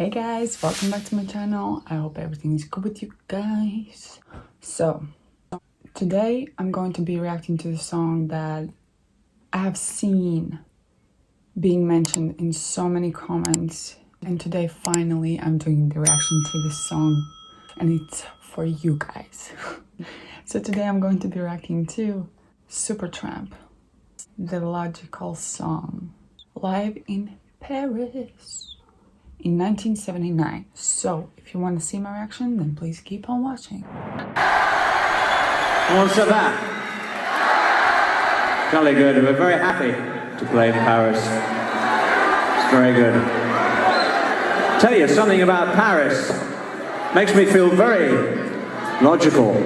Hey guys, welcome back to my channel. I hope everything is good with you guys. So, today I'm going to be reacting to the song that I have seen being mentioned in so many comments. And today, finally, I'm doing the reaction to this song. And it's for you guys. So today I'm going to be reacting to Supertramp, the Lyrical song, live in Paris in 1979. So if you want to see my reaction, then please keep on watching. Comment ça va? Jolly good. We're very happy to play in Paris. It's very good. Tell you something about Paris. Makes me feel very logical.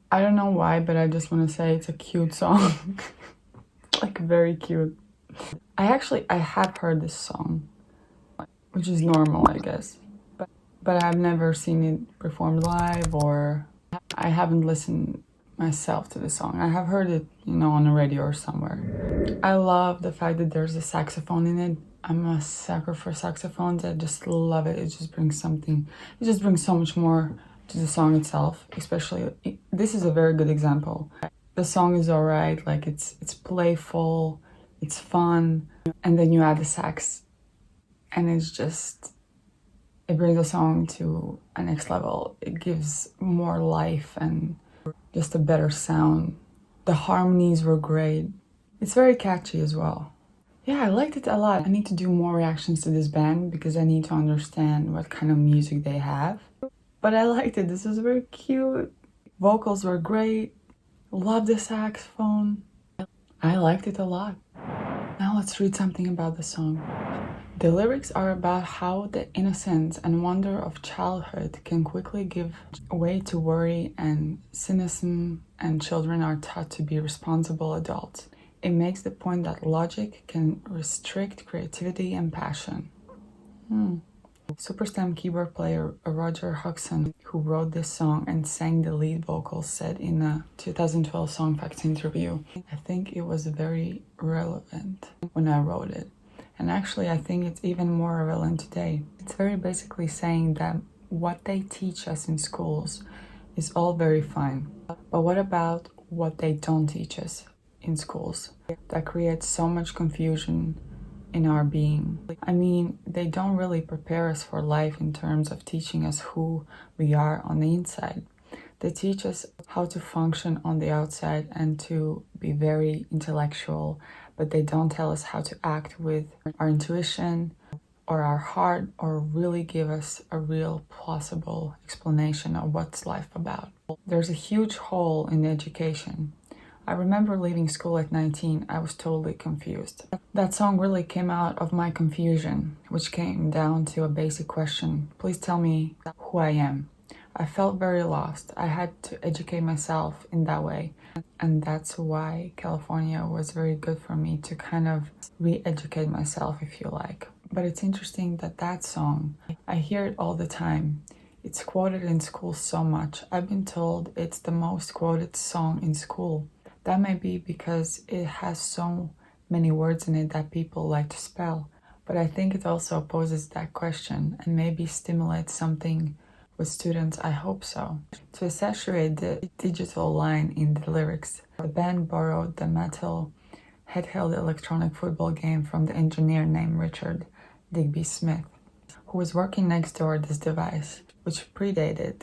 I don't know why, but I just want to say it's a cute song. Like, very cute. I have heard this song, which is normal, I guess. But I've never seen it performed live, or I haven't listened myself to the song. I have heard it, on the radio or somewhere. I love the fact that there's a saxophone in it. I'm a sucker for saxophones. I just love it. It just brings so much more to the song itself, especially, this is a very good example. The song is alright, like it's playful, it's fun, and then you add the sax, and it's just, it brings the song to a next level. It gives more life and just a better sound. The harmonies were great. It's very catchy as well. Yeah, I liked it a lot. I need to do more reactions to this band because I need to understand what kind of music they have. But I liked it. This was very cute. Vocals were great. Love the saxophone. I liked it a lot. Now let's read something about the song. The lyrics are about how the innocence and wonder of childhood can quickly give way to worry and cynicism, and children are taught to be responsible adults. It makes the point that logic can restrict creativity and passion. Supertramp keyboard player Roger Hodgson, who wrote this song and sang the lead vocals, said in a 2012 Song Facts interview, "I think it was very relevant when I wrote it. And actually, I think it's even more relevant today." It's very basically saying that what they teach us in schools is all very fine. But what about what they don't teach us in schools? That creates so much confusion in our being. I mean, they don't really prepare us for life in terms of teaching us who we are on the inside. They teach us how to function on the outside and to be very intellectual, but they don't tell us how to act with our intuition or our heart, or really give us a real plausible explanation of what's life about. There's a huge hole in the education. I remember leaving school at 19, I was totally confused. That song really came out of my confusion, which came down to a basic question: please tell me who I am. I felt very lost. I had to educate myself in that way. And that's why California was very good for me to kind of re-educate myself, if you like. But it's interesting that that song, I hear it all the time. It's quoted in school so much. I've been told it's the most quoted song in school. That may be because it has so many words in it that people like to spell. But I think it also poses that question and maybe stimulates something with students. I hope so. To accentuate the digital line in the lyrics, the band borrowed the metal handheld electronic football game from the engineer named Richard Digby Smith, who was working next door this device, which predated.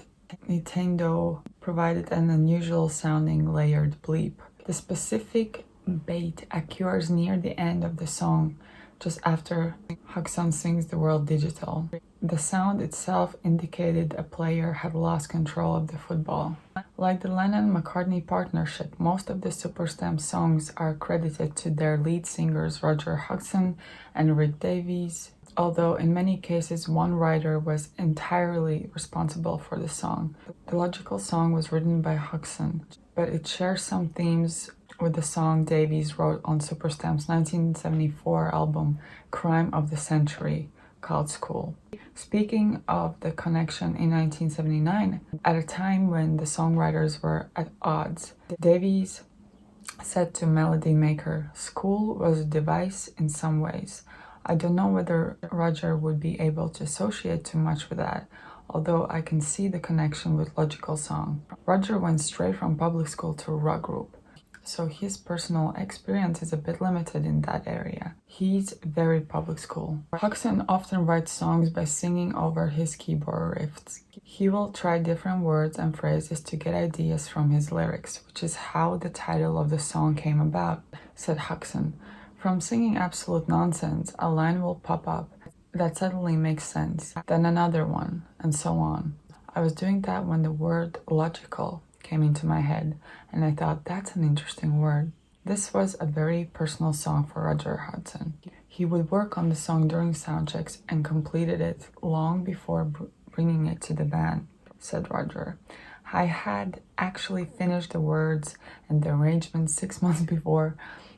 Nintendo provided an unusual sounding layered bleep. The specific beat occurs near the end of the song, just after Hodgson sings the word digital. The sound itself indicated a player had lost control of the football. Like the Lennon-McCartney partnership, most of the Supertramp songs are credited to their lead singers Roger Hodgson and Rick Davies, although in many cases one writer was entirely responsible for the song. The Logical song was written by Hodgson, but it shares some themes with the song Davies wrote on Supertramp's 1974 album Crime of the Century, called School. Speaking of the connection in 1979, at a time when the songwriters were at odds, Davies said to Melody Maker, "School was a device in some ways." I don't know whether Roger would be able to associate too much with that, although I can see the connection with Logical song. Roger went straight from public school to a rock group, so his personal experience is a bit limited in that area. He's very public school. Hodgson often writes songs by singing over his keyboard riffs. He will try different words and phrases to get ideas from his lyrics, which is how the title of the song came about, said Hodgson. From singing absolute nonsense, a line will pop up that suddenly makes sense, then another one, and so on. I was doing that when the word logical came into my head, and I thought, that's an interesting word. This was a very personal song for Roger Hodgson. He would work on the song during sound checks and completed it long before bringing it to the band, said Roger. I had actually finished the words and the arrangement 6 months before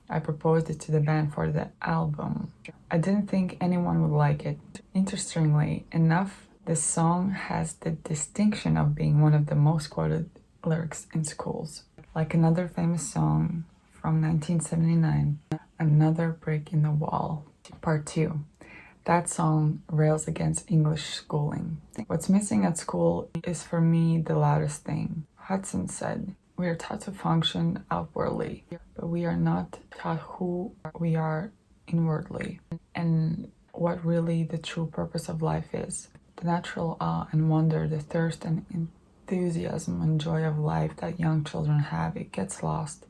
I proposed it to the band for the album. I didn't think anyone would like it. Interestingly enough, this song has the distinction of being one of the most quoted lyrics in schools. Like another famous song from 1979, Another Brick in the Wall, Part 2. That song rails against English schooling. What's missing at school is, for me, the loudest thing. Hudson said, "We are taught to function outwardly, but we are not taught who we are inwardly and what really the true purpose of life is. The natural awe and wonder, the thirst and enthusiasm and joy of life that young children have, it gets lost.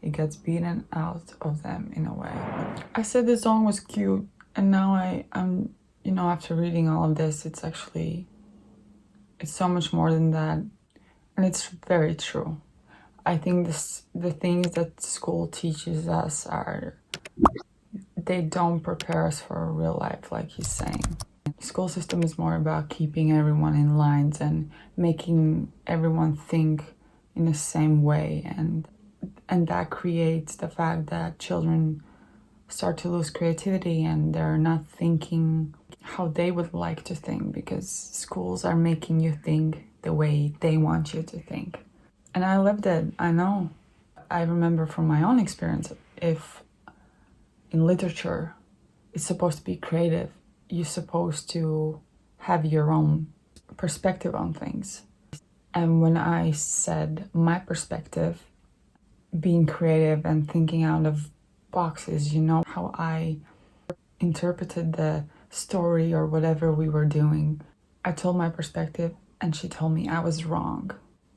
It gets beaten out of them in a way." I said the song was cute, and now I'm, you know, after reading all of this, it's so much more than that. And it's very true. I think the things that school teaches us they don't prepare us for real life, like he's saying. The school system is more about keeping everyone in lines and making everyone think in the same way, and that creates the fact that children start to lose creativity and they're not thinking how they would like to think, because schools are making you think the way they want you to think. And I lived it, I know. I remember from my own experience, if in literature it's supposed to be creative, you're supposed to have your own perspective on things. And when I said my perspective, being creative and thinking out of boxes, you know, how I interpreted the story or whatever we were doing, I told my perspective and she told me I was wrong.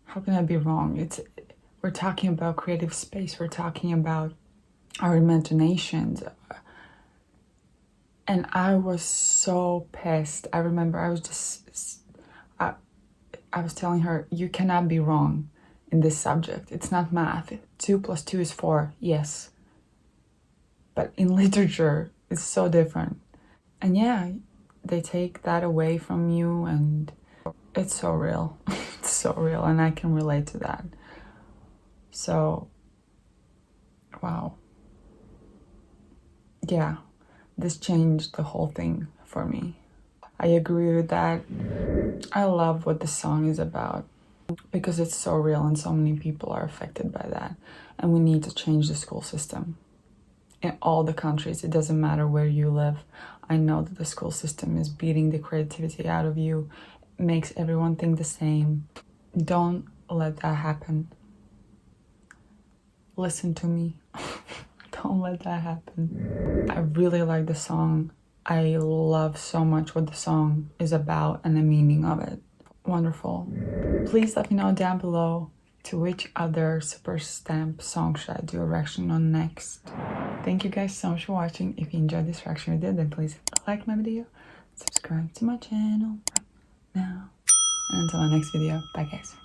How can I be wrong? We're talking about creative space, we're talking about our imaginations. And I was so pissed. I remember I was telling her, you cannot be wrong in this subject. It's not math. 2 + 2 is 4, yes. But in literature, it's so different. And yeah, they take that away from you, and it's so real. It's so real, and I can relate to that. So, wow. Yeah, this changed the whole thing for me. I agree with that. I love what the song is about because it's so real and so many people are affected by that. And we need to change the school system in all the countries. It doesn't matter where you live. I know that the school system is beating the creativity out of you, makes everyone think the same. Don't let that happen. Listen to me. Don't let that happen. I really like the song. I love so much what the song is about and the meaning of it. Wonderful. Please let me know down below to which other Supertramp song should I do a reaction on next. Thank you guys so much for watching. If you enjoyed this reaction video, then please like my video, subscribe to my channel now, and until my next video, bye guys.